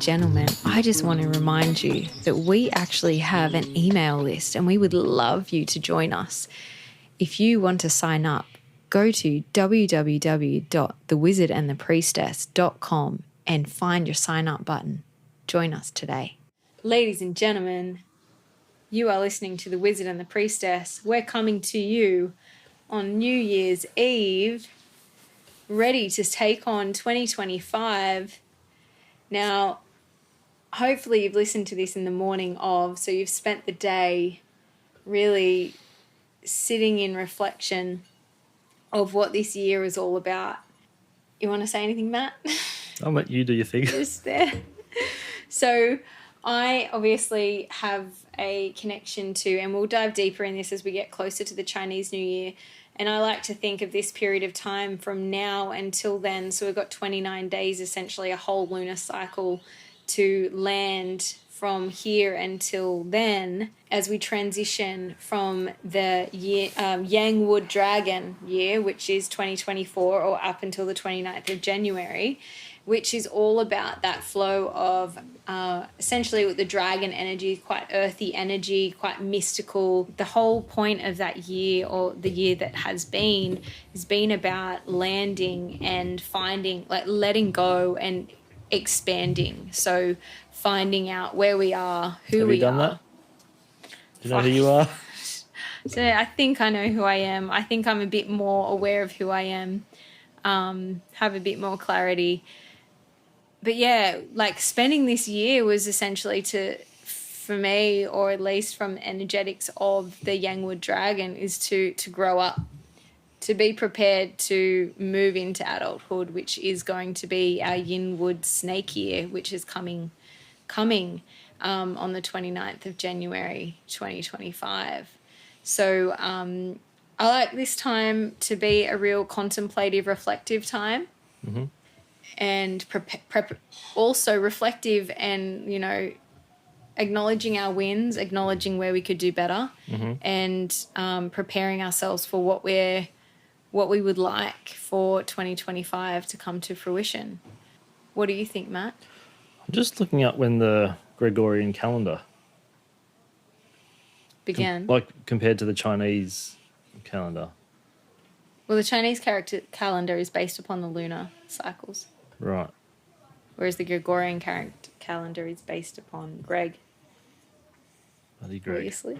gentlemen, I just want to remind you that we actually have an email list and we would love you to join us. If you want to sign up, go to www.thewizardandthepriestess.com and find your sign up button. Join us today. Ladies and gentlemen, you are listening to The Wizard and the Priestess. We're coming to you on New Year's Eve, ready to take on 2025. Now, hopefully you've listened to this in the morning of, so you've spent the day really sitting in reflection of what this year is all about. You want to say anything, Matt? I'll let you do your thing. Just there. So I obviously have a connection to, and we'll dive deeper in this as we get closer to the Chinese New Year, and I like to think of this period of time from now until then. So we've got 29 days, essentially a whole lunar cycle to land from here until then, as we transition from the year, Yang Wood Dragon year, which is 2024, or up until the 29th of January, which is all about that flow of essentially with the dragon energy, quite earthy energy, quite mystical. The whole point of that year, or the year that has been about landing and finding, like letting go and expanding. So finding out where we are, who we are. Have you done that? Do you know who you are? So I think I know who I am. I think I'm a bit more aware of who I am, have a bit more clarity. But yeah, like spending this year was essentially for me, or at least from energetics of the Yangwood Dragon, is to grow up, to be prepared to move into adulthood, which is going to be our Yinwood Snake year, which is coming on the 29th of January 2025. So I like this time to be a real contemplative, reflective time. Mm-hmm. And also reflective, and, you know, acknowledging our wins, acknowledging where we could do better, mm-hmm. and preparing ourselves for what we would like for 2025 to come to fruition. What do you think, Matt? I'm just looking up when the Gregorian calendar began. Compared to the Chinese calendar. Well, the Chinese calendar is based upon the lunar cycles. Right. Whereas the Gregorian calendar is based upon Greg. Bloody Greg. Obviously.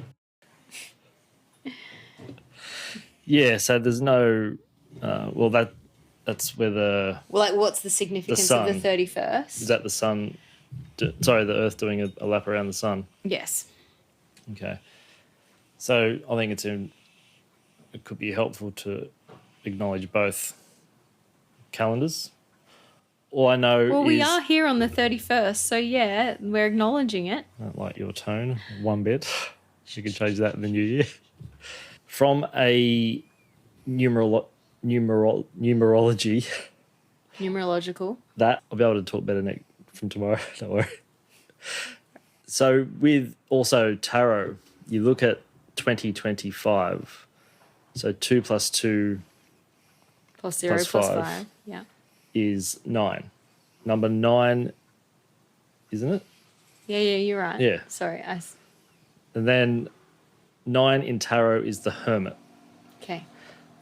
Yeah, so there's no... that's where the... Well, like, what's the significance of the 31st? Is that the sun... the Earth doing a lap around the sun? Yes. Okay. So I think it could be helpful to acknowledge both calendars. All I know Well, we are here on the 31st, so yeah, we're acknowledging it. I don't like your tone one bit. You can change that in the new year. From a numerology... Numerological. That, I'll be able to talk better from tomorrow, don't worry. So with also tarot, you look at 2025, so 2 plus 2 plus 0 plus 5, yeah, is 9. Number 9, isn't it? Yeah, you're right. Yeah. Sorry. And then 9 in tarot is the Hermit. Okay.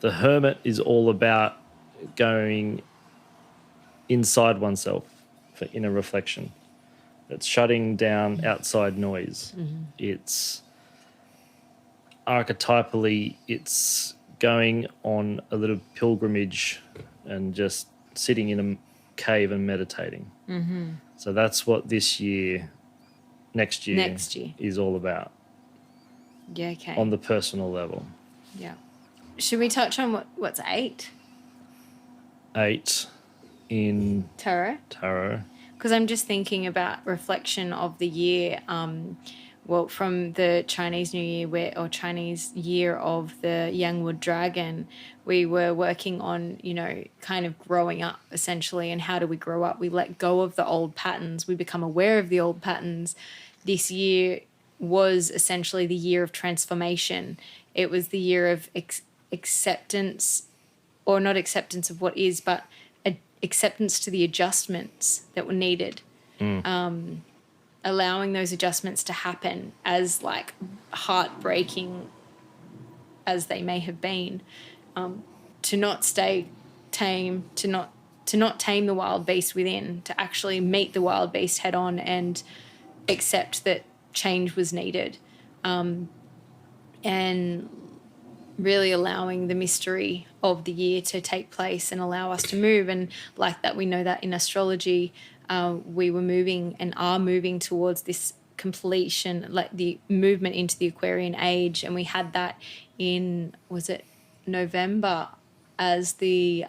The Hermit is all about going inside oneself for inner reflection. It's shutting down outside noise. Mm-hmm. It's archetypally, it's going on a little pilgrimage and just sitting in a cave and meditating. Mm-hmm. So that's what next year is all about. Yeah, okay. On the personal level. Yeah. Should we touch on what's 8? 8 in tarot. Because I'm just thinking about reflection of the year. From the Chinese New Year, or Chinese year of the Yangwood Dragon, we were working on, kind of growing up essentially. And how do we grow up? We let go of the old patterns. We become aware of the old patterns. This year was essentially the year of transformation. It was the year of acceptance, or not acceptance of what is, but acceptance to the adjustments that were needed allowing those adjustments to happen, as like heartbreaking as they may have been, to not stay tame, to not tame the wild beast within, to actually meet the wild beast head on and accept that change was needed, and really allowing the mystery of the year to take place and allow us to move. And like that, we know that in astrology, we were moving and are moving towards this completion, like the movement into the Aquarian age. And we had that in, was it November, as the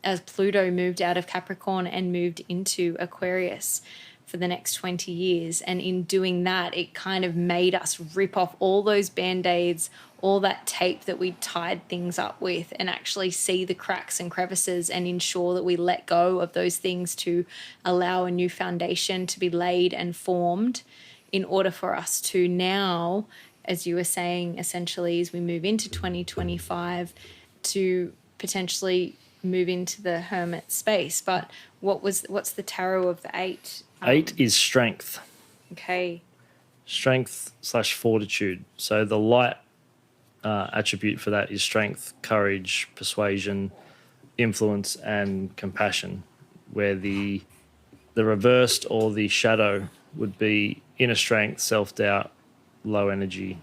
as Pluto moved out of Capricorn and moved into Aquarius for the next 20 years. And in doing that, it kind of made us rip off all those band-aids, all that tape that we tied things up with, and actually see the cracks and crevices and ensure that we let go of those things to allow a new foundation to be laid and formed, in order for us to now, as you were saying, essentially, as we move into 2025, to potentially move into the hermit space. But what's the tarot of the 8? 8 is strength. Okay. Strength / fortitude. So the light attribute for that is strength, courage, persuasion, influence, and compassion, where the reversed or the shadow would be inner strength, self-doubt, low energy,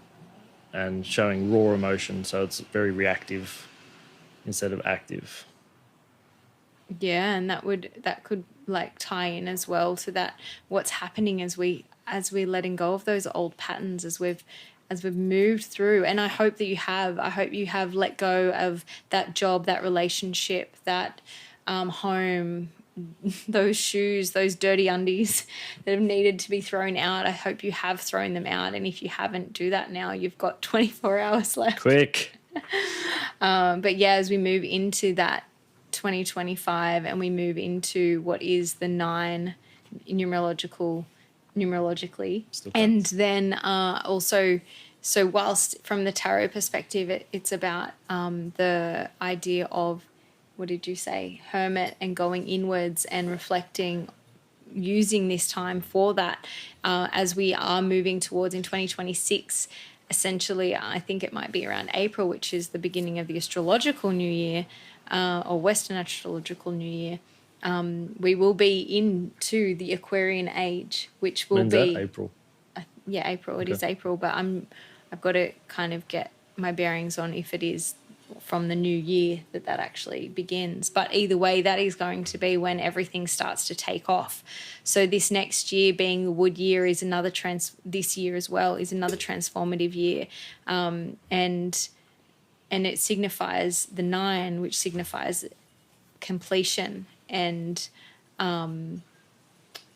and showing raw emotion. So it's very reactive instead of active. Yeah, and that could like tie in as well to that, what's happening as we're letting go of those old patterns, as we've moved through. And I hope you have let go of that job, that relationship, that home, those shoes, those dirty undies that have needed to be thrown out. I hope you have thrown them out. And if you haven't, do that now. You've got 24 hours left. Quick. But yeah, as we move into that 2025 and we move into what is the 9 numerologically, and then also, so whilst from the tarot perspective, it's about the idea of, what did you say, hermit, and going inwards and reflecting, using this time for that, as we are moving towards in 2026. Essentially, I think it might be around April, which is the beginning of the astrological new year, or Western astrological new year. We will be into the Aquarian age, which will When's be that, April? Yeah, April. It Okay. is April, but I've got to kind of get my bearings on if it is from the new year that actually begins. But either way, that is going to be when everything starts to take off. So this next year, being the wood year, is another this year as well is another transformative year, and it signifies the 9, which signifies completion and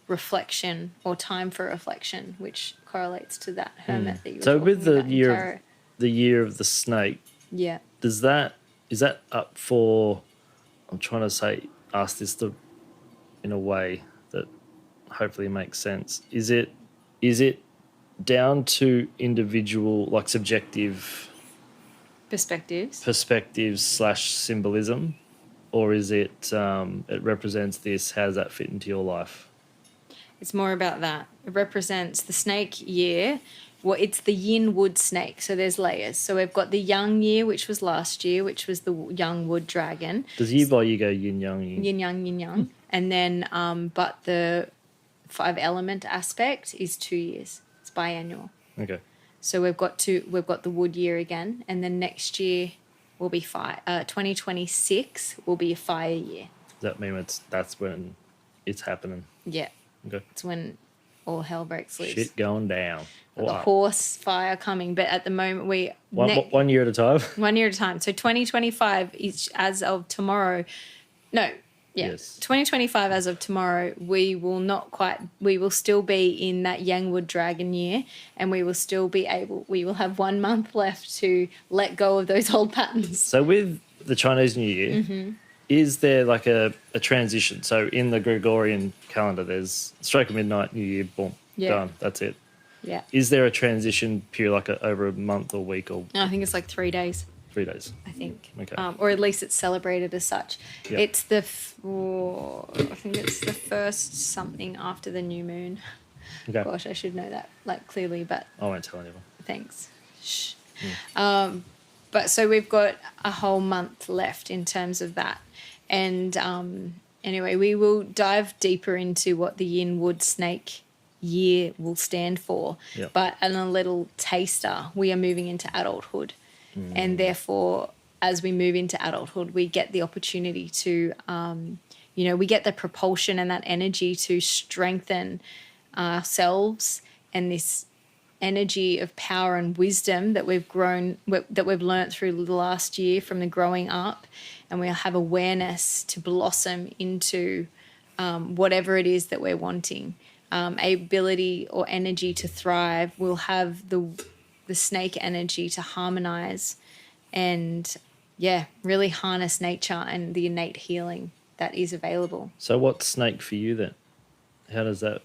reflection, or time for reflection, which correlates to that hermit that you were So talking with the about in tarot. the year of the snake, Yeah. is that up for? I'm trying to ask this in a way that hopefully makes sense. Is it down to individual, like subjective perspectives / symbolism, or is it it represents this? How does that fit into your life? It's more about that. It represents the snake year. Well, it's the yin wood snake. So there's layers. So we've got the young year, which was last year, which was the young wood dragon. Does year by year go yin yang yin? Yin yang, yin yang. And then, but the 5 element aspect is 2 years. It's biannual. Okay. So we've got the wood year again, and then next year will be 2026 will be a fire year. Does that mean that's when it's happening? Yeah. Okay. It's when all hell breaks loose. Shit going down. The horse fire coming, but at the moment one year at a time. 1 year at a time. So 2025 is as of tomorrow. No, yeah. Yes. 2025 as of tomorrow, we will still be in that Yangwood Dragon year, and we will have 1 month left to let go of those old patterns. So with the Chinese New Year, is there like a transition? So in the Gregorian calendar, there's stroke of midnight, New Year, boom, done. That's it. Yeah. Is there a transition period, like over a month or week or? I think it's like 3 days. 3 days. I think. Okay. Or at least it's celebrated as such. Yep. It's I think it's the first something after the new moon. Okay. Gosh, I should know that like clearly, but I won't tell anyone. thanks. Shh. But so we've got a whole month left in terms of that. And anyway, we will dive deeper into what the yin wood snake year will stand for. Yep. But in a little taster, we are moving into adulthood. And therefore, as we move into adulthood, we get the opportunity to, we get the propulsion and that energy to strengthen ourselves and this energy of power and wisdom that we've learnt through the last year from the growing up, and we'll have awareness to blossom into whatever it is that we're wanting, ability or energy to thrive. We'll have the snake energy to harmonize and really harness nature and the innate healing that is available. So what's snake for you then? How does that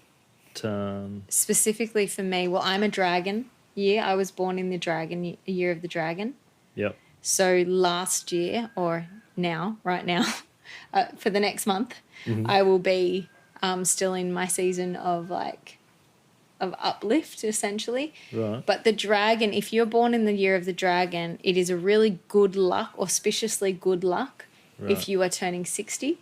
Specifically for me, well, I'm a dragon year. I was born in the dragon year of the dragon. Yep. So last year, or now, right now, for the next month, I will be still in my season of uplift, essentially. Right. But the dragon, if you're born in the year of the dragon, it is a really good luck, auspiciously good luck, if you are turning 60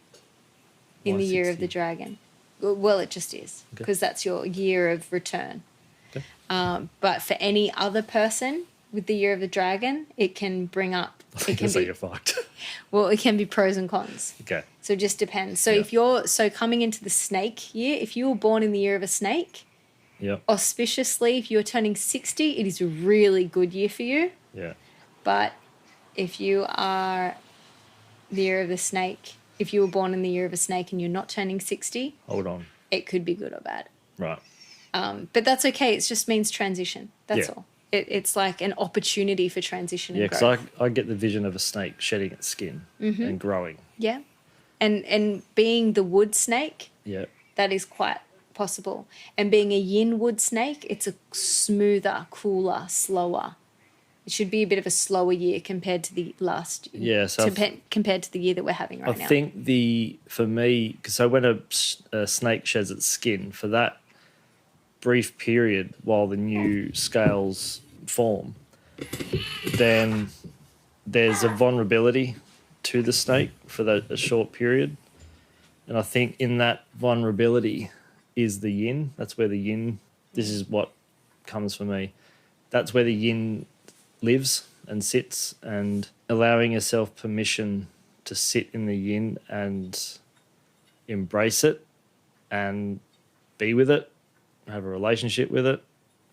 in the year of the dragon. Well, it just is, because that's your year of return. Okay. But for any other person with the year of the dragon, it can bring up. It can be you're fucked. Well, it can be pros and cons. Okay. So it just depends. So if you're coming into the snake year, if you were born in the year of a snake, auspiciously, if you're turning 60, it is a really good year for you. Yeah. But if you are the year of the snake, if you were born in the year of a snake and you're not turning 60, Hold on. it could be good or bad. Right. But that's okay. It just means transition. That's all. It's like an opportunity for transition and growth. Yeah, because I get the vision of a snake shedding its skin and growing. Yeah. And being the wood snake, that is quite possible. And being a yin wood snake, it's a smoother, cooler, slower. It should be a bit of a slower year compared to the last year. Yeah, so compared to the year that we're having right now. I think for me, so when a snake sheds its skin, for that brief period while the new scales form, then there's a vulnerability to the snake for a short period. And I think in that vulnerability is the yin. That's where the yin, this is what comes for me. That's where the yin lives and sits, and allowing yourself permission to sit in the yin and embrace it and be with it, have a relationship with it,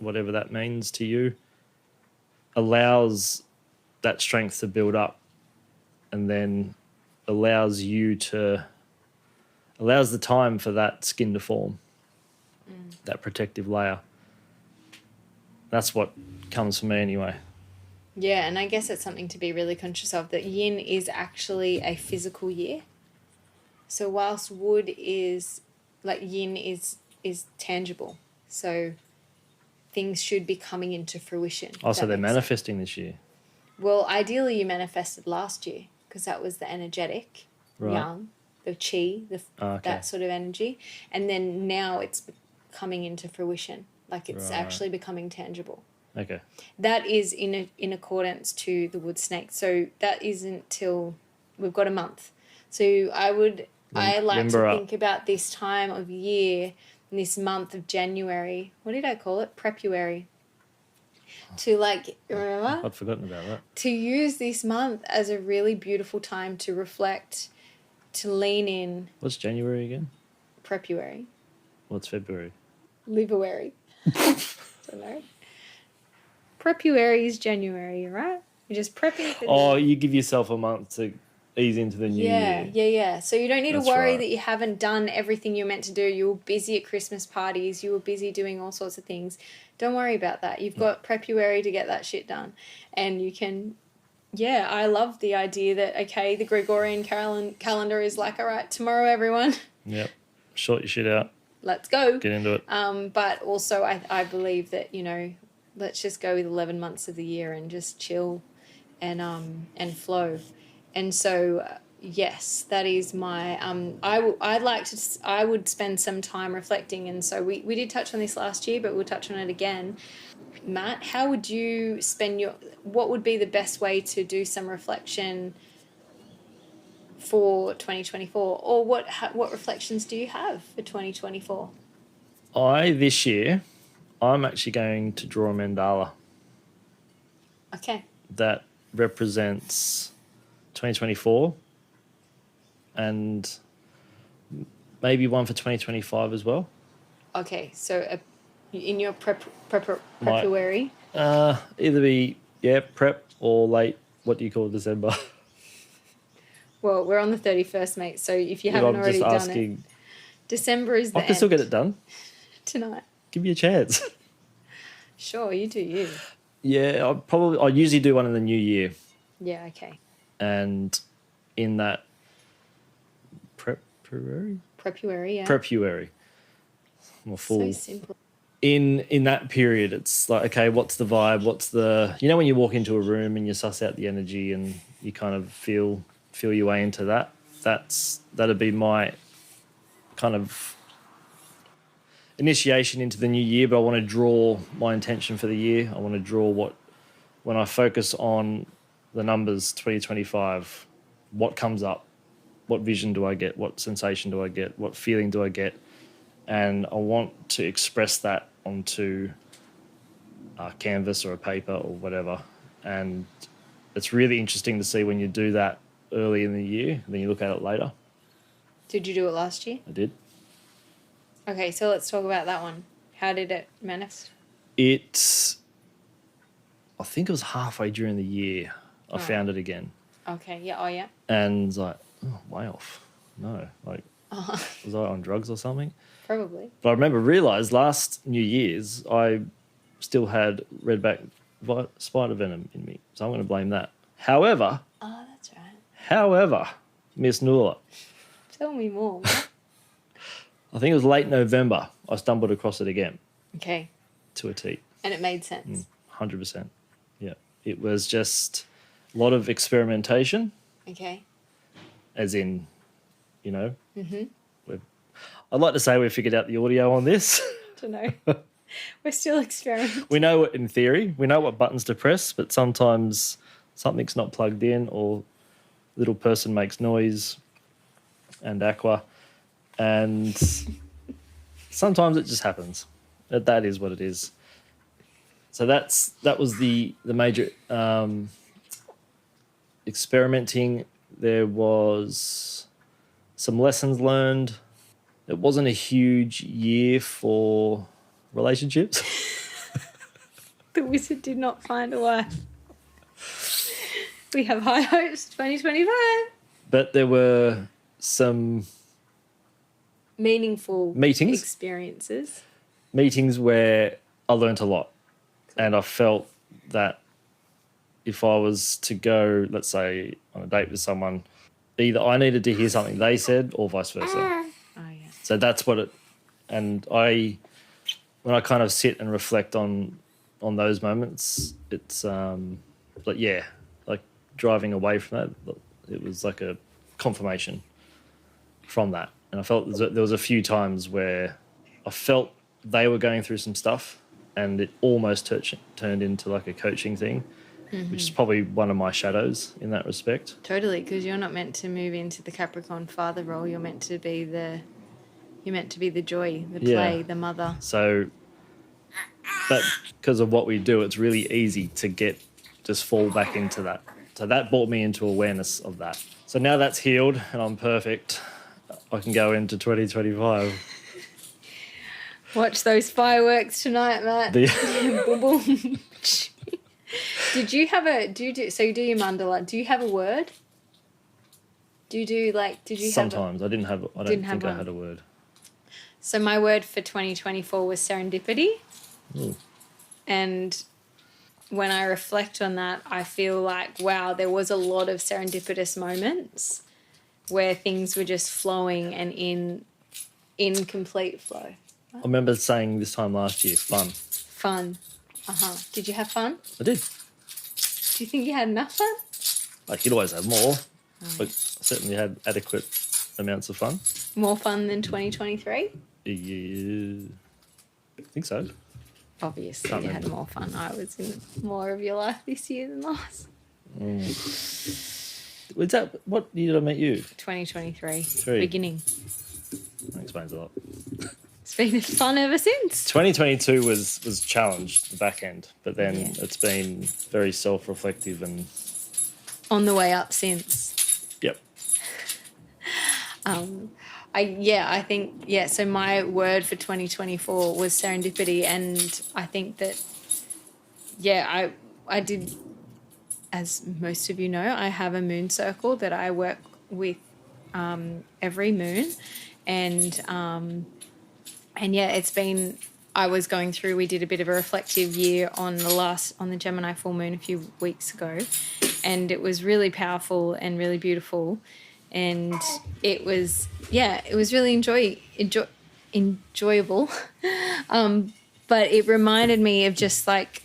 whatever that means to you, allows that strength to build up, and then allows the time for that skin to form, that protective layer. That's what comes for me anyway. Yeah, and I guess it's something to be really conscious of, that yin is actually a physical year. So whilst wood is, like, yin is tangible. So things should be coming into fruition. Oh, so they're manifesting this year. Well, ideally you manifested last year, because that was the energetic, yang, the chi, that sort of energy. And then now it's coming into fruition. Like it's actually becoming tangible. Okay. That is in accordance to the wood snake. So that isn't till we've got a month. So I like to think about this time of year, this month of January. What did I call it? Prepuary. To remember? I'd forgotten about that. To use this month as a really beautiful time to reflect, to lean in. What's January again? Prepuary. What's February? Liveawary. Don't know. Prepuary is January, right? You're just prepping for you give yourself a month to ease into the new year. Yeah. So you don't need to worry right. that you haven't done everything you're meant to do. You were busy at Christmas parties. You were busy doing all sorts of things. Don't worry about that. You've got Prepuary to get that shit done. And you can... Yeah, I love the idea that, okay, the Gregorian calendar is like, all right, tomorrow, everyone. Yep. Sort your shit out. Let's go. Get into it. But also I believe that, let's just go with 11 months of the year and just chill and flow. And so yes, that is my I would spend some time reflecting. And so we did touch on this last year, but we'll touch on it again. Matt, how would you spend what would be the best way to do some reflection for 2024, or what reflections do you have for 2024? This year, I'm actually going to draw a mandala Okay. that represents 2024 and maybe one for 2025 as well. Okay, so in your prepuary. Either be, prep or late, what do you call December? Well, we're on the 31st, mate, so if you If haven't I'm already just done asking, it, December is the I can still get it done. tonight. Give me a chance. Sure, you do you. Yeah, I usually do one in the new year. Yeah, okay. And in that Prepuary, yeah. Prepuary. I'm a fool. So simple. In that period, it's like, okay, what's the vibe? What's the, when you walk into a room and you suss out the energy and you kind of feel your way into that. That'd be my kind of initiation into the new year. But I want to draw my intention for the year. I want to draw when I focus on the numbers 2025, what comes up, what vision do I get, what sensation do I get, what feeling do I get, and I want to express that onto a canvas or a paper or whatever. And it's really interesting to see when you do that early in the year, and then you look at it later. Did you do it last year? I did. Okay, so let's talk about that one. How did it manifest? I think it was halfway during the year I found it again. Okay, yeah, oh yeah. And it's like, way off. No, like, was I on drugs or something? Probably. But I realised last New Year's I still had redback spider venom in me. So I'm going to blame that. However, that's right. Miss Nula, tell me more. I think it was late November, I stumbled across it again. Okay. To a T. And it made sense. 100%. Yeah. It was just a lot of experimentation. Okay. As in, I'd like to say we figured out the audio on this. Don't know. We're still experimenting. We know it in theory. We know what buttons to press, but sometimes something's not plugged in or little person makes noise and aqua. And sometimes it just happens. That is what it is. So that was the major experimenting. There was some lessons learned. It wasn't a huge year for relationships. The wizard did not find a wife. We have high hopes 2025. But there were some meaningful meetings where I learnt a lot. And I felt that if I was to go, let's say, on a date with someone, either I needed to hear something they said or vice versa. Oh, yeah. So that's what it... And when I kind of sit and reflect on those moments, it's like driving away from that, it was like a confirmation from that. And I felt there was a few times where I felt they were going through some stuff and it almost turned into like a coaching thing, which is probably one of my shadows in that respect. Totally, because you're not meant to move into the Capricorn father role. You're meant to be the joy, the play, the mother. So, but because of what we do, it's really easy to just fall back into that. So that brought me into awareness of that. So now that's healed and I'm perfect, I can go into 2025. Watch those fireworks tonight, Matt. Boom, boom. Did you have so you do your mandala. Do you have a word? Did you Sometimes. I didn't have, I don't think I had a word. So my word for 2024 was serendipity. Ooh. And when I reflect on that, I feel like, wow, there was a lot of serendipitous moments where things were just flowing and in complete flow. I remember saying this time last year, fun. Fun. Did you have fun? I did. Do you think you had enough fun? I could always have more, but I certainly had adequate amounts of fun. More fun than 2023? Yeah, I think so. Obviously, Can't you had remember. more fun. I was in more of your life this year than last. Was that what year did I meet you? 2023. Three. Beginning. That explains a lot. It's been fun ever since. 2022 was challenged, the back end, but then Yeah. it's been very self-reflective and On the way up since. yep. I think, so my word for 2024 was serendipity. And I think that, I did, as most of you know, I have a moon circle that I work with every moon. And it's been, I was going through, we did a bit of a reflective year on the Gemini full moon a few weeks ago. And it was really powerful and really beautiful. And it was really enjoyable. But it reminded me of just like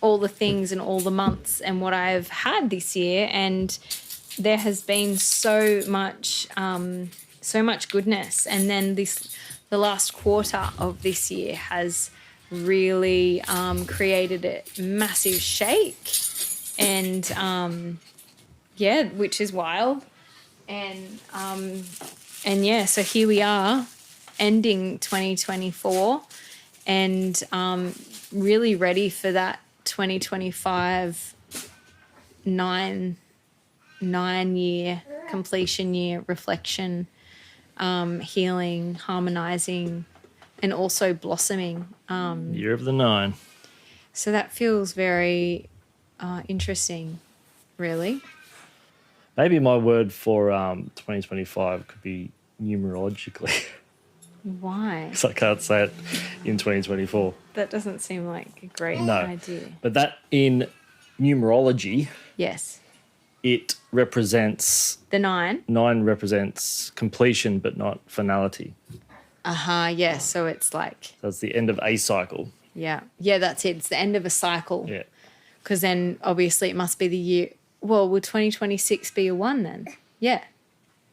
all the things and all the months and what I've had this year. And there has been so much goodness. And then the last quarter of this year has really created a massive shake. And which is wild. So here we are ending 2024 and really ready for that 2025 9-year completion year, reflection, healing, harmonizing, and also blossoming. Year of the 9. So that feels very interesting, really. Maybe my word for 2025 could be numerologically. Why? Because I can't say it in 2024. That doesn't seem like a great No. idea. But that in numerology, Yes. it represents, The 9. 9 represents completion but not finality. Yes. So it's like, That's the end of a cycle. yeah, that's it. It's the end of a cycle. Yeah. Because then obviously it must be the year. Well, will 2026 be a 1 then? Yeah.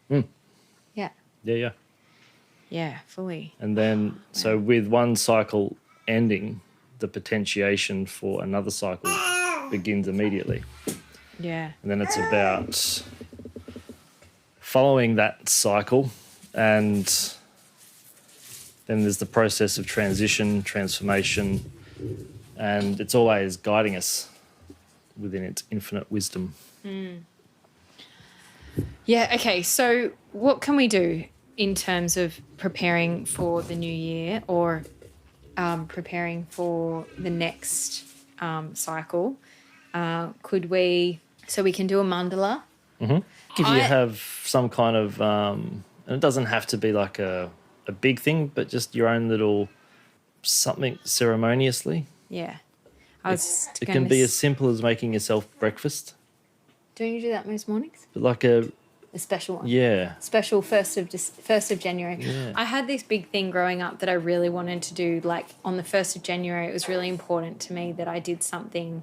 Yeah. Yeah. Yeah, fully. And then, so with one cycle ending, the potentiation for another cycle begins immediately. Yeah. And then it's about following that cycle, and then there's the process of transition, transformation, and it's always guiding us within its infinite wisdom. Yeah, okay. So what can we do in terms of preparing for the new year or preparing for the next cycle? Could we... So we can do a mandala. If you have some kind of, and it doesn't have to be like a big thing, but just your own little something ceremoniously. Yeah. It can be as simple as making yourself breakfast, Don't you do that most mornings? but like a special one. Yeah. Special 1st of January. Yeah. I had this big thing growing up that I really wanted to do. Like on the 1st of January, it was really important to me that I did something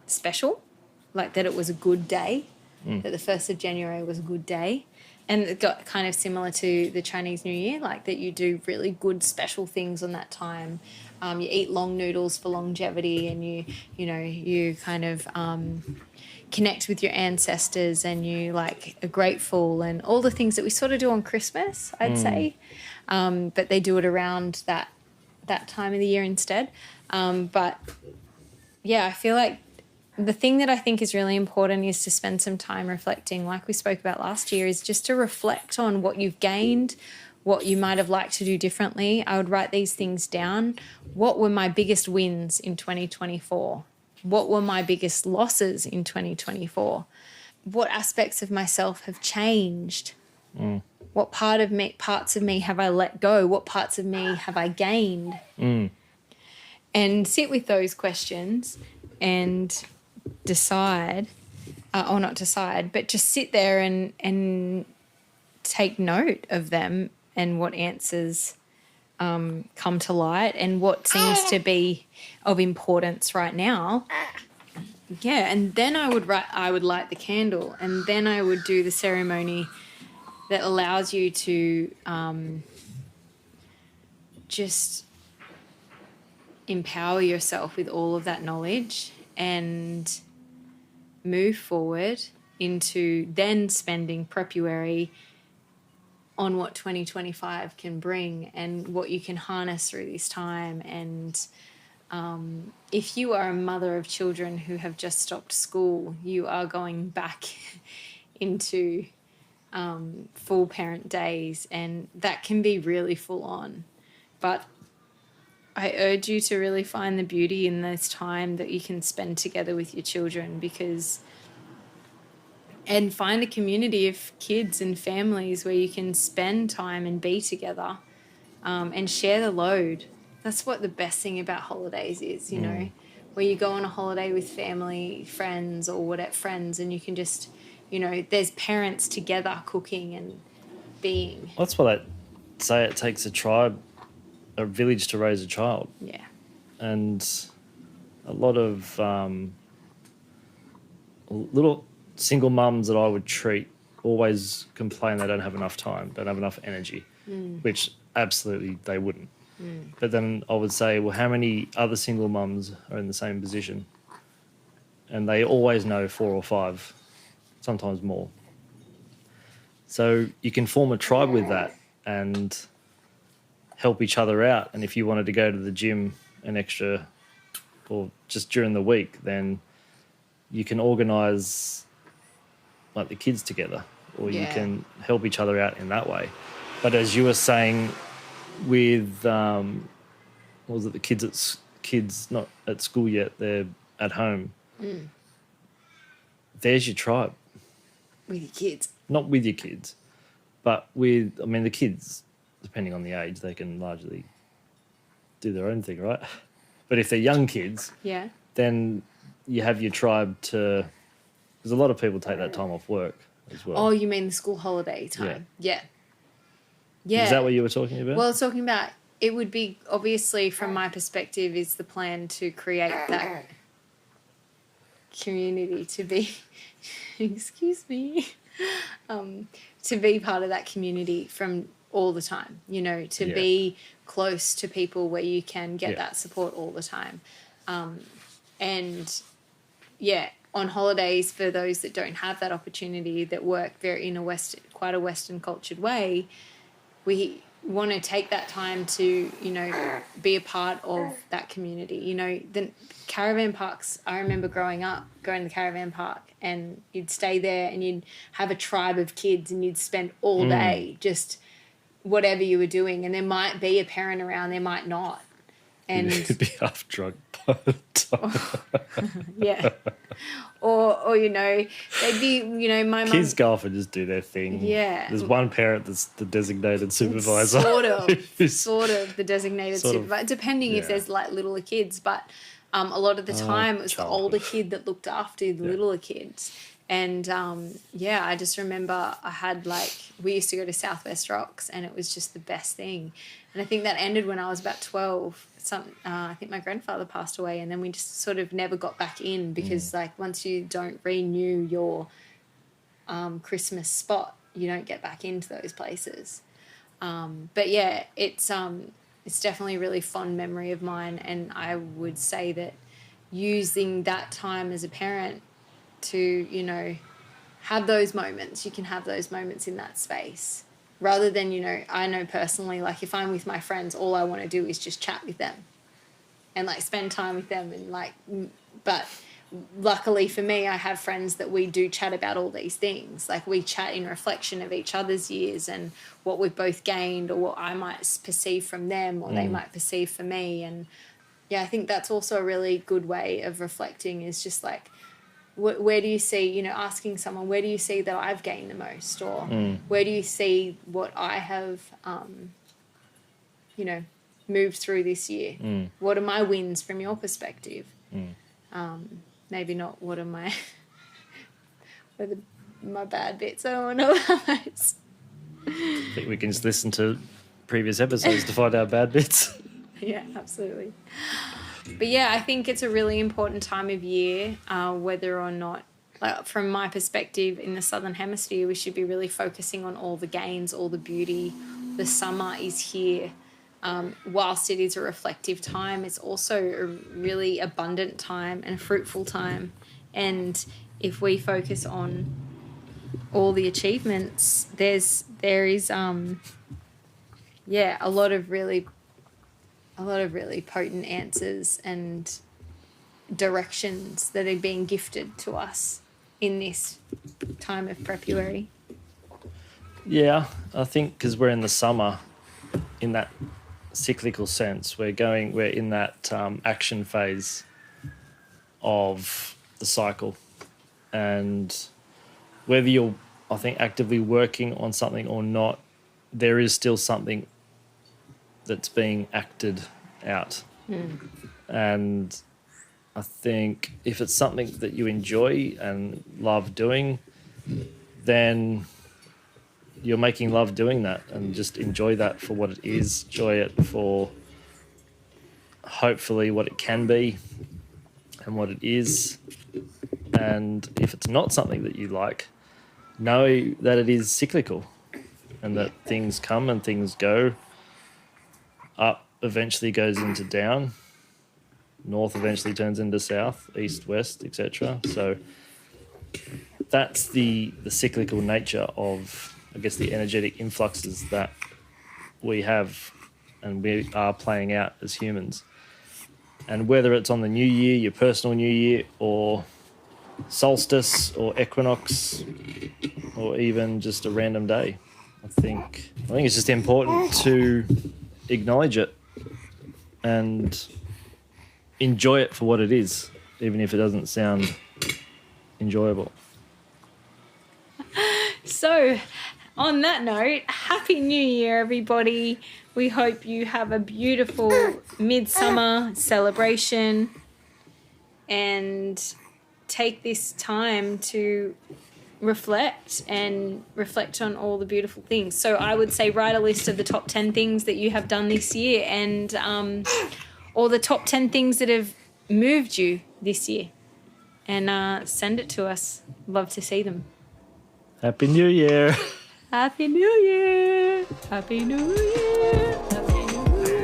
special, like that it was a good day, that the 1st of January was a good day. And it got kind of similar to the Chinese New Year, like that you do really good special things on that time. You eat long noodles for longevity, and you kind of connect with your ancestors, and you like are grateful, and all the things that we sort of do on Christmas, I'd say. But they do it around that time of the year instead. But yeah, I feel like the thing that I think is really important is to spend some time reflecting, like we spoke about last year, is just to reflect on what you've gained, what you might have liked to do differently. I would write these things down. What were my biggest wins in 2024? What were my biggest losses in 2024? What aspects of myself have changed? What parts of me have I let go? What parts of me have I gained? And sit with those questions and decide, or not decide, but just sit there and take note of them and what answers come to light and what seems to be of importance right now. yeah, and then I would light the candle, and then I would do the ceremony that allows you to just empower yourself with all of that knowledge and move forward into then spending prepuary on what 2025 can bring and what you can harness through this time. And if you are a mother of children who have just stopped school, you are going back into full parent days, and that can be really full on. But I urge you to really find the beauty in this time that you can spend together with your children, and find a community of kids and families where you can spend time and be together, and share the load. That's what the best thing about holidays is, you know, where you go on a holiday with family, friends, or whatever friends, and you can just, you know, there's parents together cooking and being. That's what I say. It takes a tribe, a village to raise a child. Yeah. And a lot of little single mums that I would treat always complain they don't have enough time, don't have enough energy, which absolutely they wouldn't. But then I would say, well, how many other single mums are in the same position? And they always know 4 or 5, sometimes more. So you can form a tribe with that and help each other out. And if you wanted to go to the gym an extra, or just during the week, then you can organise like the kids together, or you can help each other out in that way. But as you were saying, with what was it, the kids not at school yet, they're at home. There's your tribe. With your kids. Not with your kids, but with, I mean, the kids, depending on the age, they can largely do their own thing, right? But if they're young kids, then you have your tribe to, because a lot of people take that time off work as well. Oh, you mean the school holiday time? Yeah. Yeah. Is that what you were talking about? Well, I was talking about, it would be, obviously, from my perspective, is the plan to create that community to be, excuse me, to be part of that community from all the time, you know, to be close to people where you can get that support all the time. And, on holidays, for those that don't have that opportunity, that work very in quite a Western cultured way, we want to take that time to, you know, be a part of that community. You know, the caravan parks, I remember growing up, going to the caravan park, and you'd stay there and you'd have a tribe of kids and you'd spend all day just whatever you were doing. And there might be a parent around, there might not. And you'd be half drunk by the time. Or, you know, they'd be, you know, my mum... Kids go off and just do their thing. Yeah. There's one parent that's the designated supervisor. Sort of the designated supervisor, depending if there's, like, littler kids. But a lot of the time it was the older kid that looked after the littler kids. And, I just remember I had, like, we used to go to Southwest Rocks, and it was just the best thing. And I think that ended when I was about 12. I think my grandfather passed away, and then we just sort of never got back in because, like, once you don't renew your Christmas spot, you don't get back into those places. But, it's definitely a really fond memory of mine, and I would say that using that time as a parent to, you know, have those moments, you can have those moments in that space. Rather than, you know, I know personally, like, if I'm with my friends, all I want to do is just chat with them and, like, spend time with them and, like, but luckily for me, I have friends that we do chat about all these things. Like, we chat in reflection of each other's years and what we've both gained or what I might perceive from them or they might perceive for me. And, I think that's also a really good way of reflecting, is just, like, where do you see, you know, asking someone, where do you see that I've gained the most, or where do you see what I have, you know, moved through this year? What are my wins from your perspective? Maybe not what are my my bad bits. I don't know about those. I think we can just listen to previous episodes to find our bad bits. Yeah, absolutely. But yeah, I think it's a really important time of year, whether or not, like, from my perspective, in the Southern Hemisphere, we should be really focusing on all the gains, all the beauty. The summer is here. Whilst it is a reflective time, it's also a really abundant time and a fruitful time. And if we focus on all the achievements, there is a lot of really potent answers and directions that are being gifted to us in this time of February. Yeah, I think because we're in the summer, in that cyclical sense, we're in that action phase of the cycle, and whether you're, I think, actively working on something or not, there is still something that's being acted out. And I think if it's something that you enjoy and love doing, then you're making love doing that, and just enjoy that for what it is. Enjoy it for hopefully what it can be and what it is. And if it's not something that you like, know that it is cyclical and that things come and things go. Up eventually goes into down. North eventually turns into south, east, west, etc. So that's the cyclical nature of, I guess, the energetic influxes that we have and we are playing out as humans. And whether it's on the new year, your personal new year, or solstice or equinox, or even just a random day, I think it's just important to acknowledge it and enjoy it for what it is, even if it doesn't sound enjoyable. So, on that note, Happy New Year, everybody. We hope you have a beautiful midsummer celebration and take this time to reflect on all the beautiful things. So I would say write a list of the top 10 things that you have done this year, and or the top 10 things that have moved you this year, and send it to us. Love to see them. Happy New Year. Happy New Year. Happy New Year. Happy New Year.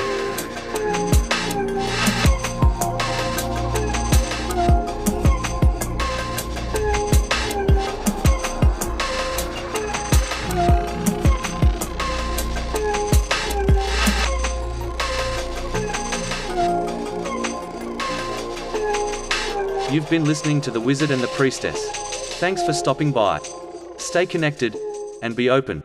You've been listening to The Wizard and the Priestess. Thanks for stopping by. Stay connected and be open.